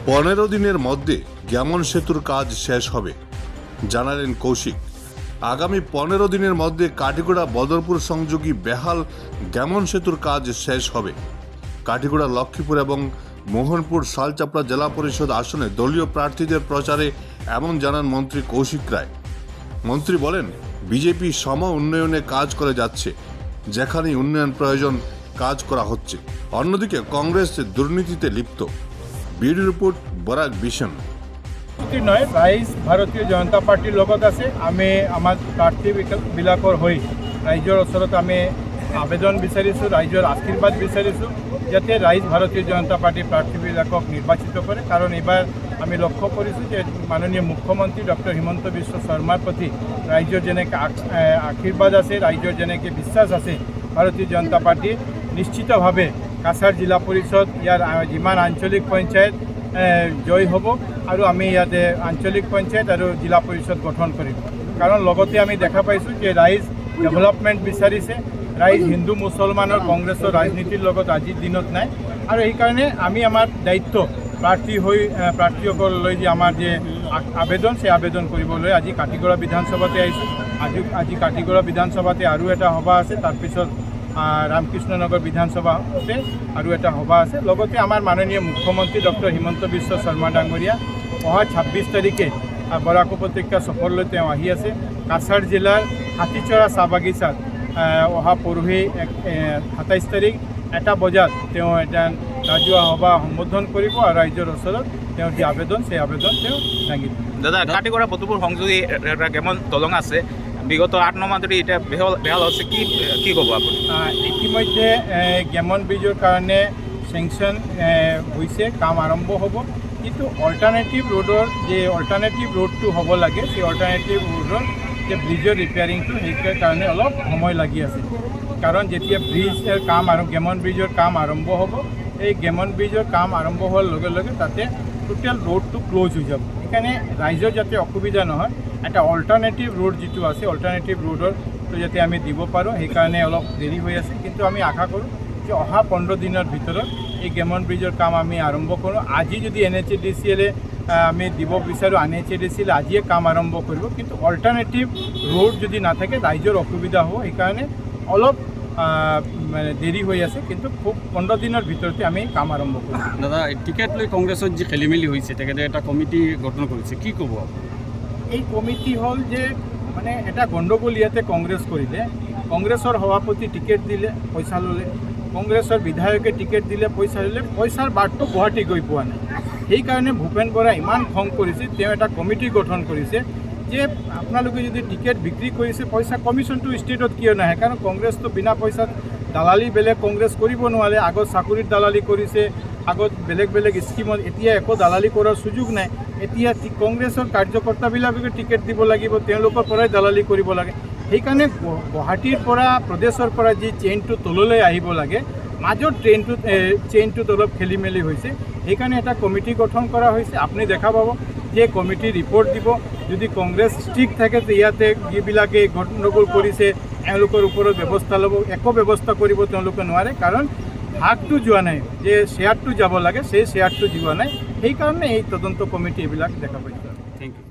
15 দিনের মধ্যে গ্যামন সেতুর কাজ শেষ হবে জানালেন কৌশিক। আগামী 15 দিনের মধ্যে কাটিগড়া বদরপুর সংযোগী বেহাল গ্যামন সেতুর কাজ শেষ হবে। কাটিগড়া, লক্ষ্মীপুর এবং মোহনপুর শালচাপড়া জেলা পরিষদ আসনে দলীয় প্রার্থীদের প্রচারে এমন জানান মন্ত্রী কৌশিক রায়। মন্ত্রী বলেন, বিজেপি সম উন্নয়নে কাজ করে যাচ্ছে, যেখানেই উন্নয়ন প্রয়োজন কাজ করা হচ্ছে। অন্যদিকে কংগ্রেস দুর্নীতিতে লিপ্ত। Bureau report, Barak vision. নয়, ৰাইজ ভাৰতীয় জনতা পাৰ্টীৰ লগত আছে। আমি আমাৰ প্ৰাৰ্থীবিলাকৰ হৈ ৰাইজৰ ওচৰত আমি আবেদন বিচাৰিছোঁ, ৰাইজৰ আশীৰ্বাদ বিচাৰিছোঁ, যাতে ৰাইজ ভাৰতীয় জনতা পাৰ্টীৰ প্ৰাৰ্থীবিলাকক নিৰ্বাচিত কৰে। কাৰণ এইবাৰ আমি লক্ষ্য কৰিছোঁ যে মাননীয় মুখ্যমন্ত্ৰী ডক্টৰ হিমন্ত বিশ্ব শৰ্মাৰ প্ৰতি ৰাইজৰ যেনেকৈ আশীৰ্বাদ আছে, ৰাইজৰ যেনেকৈ বিশ্বাস আছে, ভাৰতীয় জনতা পাৰ্টী নিশ্চিতভাৱে কাছাৰ জিলা পৰিষদ, ইয়াৰ যিমান আঞ্চলিক পঞ্চায়ত জয় হ'ব আৰু আমি ইয়াতে আঞ্চলিক পঞ্চায়ত আৰু জিলা পৰিষদ গঠন কৰিম। কাৰণ লগতে আমি দেখা পাইছোঁ যে ৰাইজ ডেভেলপমেণ্ট বিচাৰিছে। ৰাইজ হিন্দু মুছলমানৰ কংগ্ৰেছৰ ৰাজনীতিৰ লগত আজিৰ দিনত নাই। আৰু সেইকাৰণে আমি আমাৰ দায়িত্ব প্ৰাৰ্থীসকললৈ যে আমাৰ যে আবেদন, সেই আবেদন কৰিবলৈ আজি কাটিগড়া বিধানসভাতে আহিছোঁ। আজি কাটিগড়া বিধানসভাতে আৰু এটা সভা আছে, তাৰপিছত ৰামকৃষ্ণনগৰ বিধানসভাতে আৰু এটা সভা আছে। লগতে আমাৰ মাননীয় মুখ্যমন্ত্ৰী ডক্টৰ হিমন্ত বিশ্ব শৰ্মা ডাঙৰীয়া অহা 26 তাৰিখে বৰাক উপত্যকা সফৰলৈ তেওঁ আহি আছে। কাছাৰ জিলাৰ হাতীচৰা চাহ বাগিচাত অহা পৰহি 27 তাৰিখ 1 বজাত তেওঁ এটা ৰাজহুৱা সভা সম্বোধন কৰিব আৰু ৰাইজৰ ওচৰত তেওঁৰ যি আবেদন, সেই আবেদন তেওঁ দাঙি দিব। দাদা, কাটিগড়া বদরপুর সংযোগী কেমন দলং আছে, বিগত 8-9 মাহ ধরে এটা বেহাল হচ্ছে, কি ক'ব আপুনি? ইতিমধ্যে গেমন ব্ৰিজৰ কাৰণে চেংচন হৈছে, কাম আৰম্ভ হ'ব। কিন্তু অল্টাৰনেটিভ ৰোডটো হ'ব লাগে, সেই অল্টাৰনেটিভ ৰোডৰ যে ব্ৰিজৰ ৰিপেয়াৰিংটো সেইটোৰ কাৰণে অলপ সময় লাগি আছে। কাৰণ যেতিয়া ব্ৰিজৰ কাম আৰু গেমন ব্ৰিজৰ কাম আৰম্ভ হ'ব, এই গেমন ব্ৰিজৰ কাম আৰম্ভ হোৱাৰ লগে লগে তাতে টোটেল ৰোডটো ক্ল'জ হৈ যাব। সেইকাৰণে ৰাইজৰ যাতে অসুবিধা নহয়, এটা অল্টাৰনেটিভ ৰোড যিটো আছে, অল্টাৰনেটিভ ৰোডৰটো যাতে আমি দিব পাৰোঁ, সেইকাৰণে অলপ দেৰি হৈ আছে। কিন্তু আমি আশা কৰোঁ যে অহা 15 দিনৰ ভিতৰত এই গেমন ব্ৰিজৰ কাম আমি আৰম্ভ কৰোঁ। আজি যদি NHADCL আমি দিব বিচাৰোঁ, NHADCL আজিয়ে কাম আৰম্ভ কৰিব। কিন্তু অল্টাৰনেটিভ ৰোড যদি নাথাকে ৰাইজৰ অসুবিধা হ'ব, সেইকাৰণে অলপ মানে দেৰি হৈ আছে। কিন্তু খুব 15 দিনৰ ভিতৰতে আমি কাম আৰম্ভ কৰিম। দাদা, টিকেট লৈ কংগ্ৰেছত যি খেলি মেলি হৈছে, তেখেতে এটা কমিটি গঠন কৰিছে, কি ক'ব? এই কমিটি হ'ল যে মানে এটা গণ্ডগোল ইয়াতে কংগ্ৰেছ কৰিলে। কংগ্ৰেছৰ সভাপতি টিকেট দিলে, পইচা ল'লে, কংগ্ৰেছৰ বিধায়কে টিকেট দিলে, পইচা ল'লে, পইচাৰ বাৰটো গুৱাহাটী গৈ পোৱা নাই। সেইকাৰণে ভূপেন বৰাই ইমান খং কৰিছে, তেওঁ এটা কমিটি গঠন কৰিছে যে আপোনালোকে যদি টিকেট বিক্ৰী কৰিছে, পইচা কমিশ্যনটো ষ্টেটত কিয় নাহে? কাৰণ কংগ্ৰেছটো বিনা পইচাত দালালি বেলেগ কংগ্ৰেছ কৰিব নোৱাৰে। আগত চাকৰিত দালালি কৰিছে, আগত বেলেগ স্কিমত, এতিয়া একো দালালি কৰাৰ সুযোগ নাই। এতিয়া কংগ্ৰেছৰ কাৰ্যকৰ্তাবিলাককে টিকেট দিব লাগিব, তেওঁলোকৰ পৰাই দালালি কৰিব লাগে। সেইকাৰণে গুৱাহাটীৰ পৰা, প্ৰদেশৰ পৰা যি চেইনটো তললৈ আহিব লাগে, মাজৰ চেইনটোত অলপ খেলি মেলি হৈছে। সেইকাৰণে এটা কমিটি গঠন কৰা হৈছে। আপুনি দেখা পাব যে কমিটি ৰিপৰ্ট দিব। যদি কংগ্ৰেছ ষ্ট্ৰিক্ট থাকে, ইয়াতে যিবিলাকে গণ্ডগোল কৰিছে এওঁলোকৰ ওপৰত ব্যৱস্থা ল'ব। একো ব্যৱস্থা কৰিব তেওঁলোকে নোৱাৰে, কাৰণ ভাগটো যোৱা নাই, যে শ্বেয়াৰটো যাব লাগে, সেই শ্বেয়াৰটো যোৱা নাই। সেইকাৰণে এই তদন্ত কমিটি এইবিলাক দেখা পাইছে। Thank U.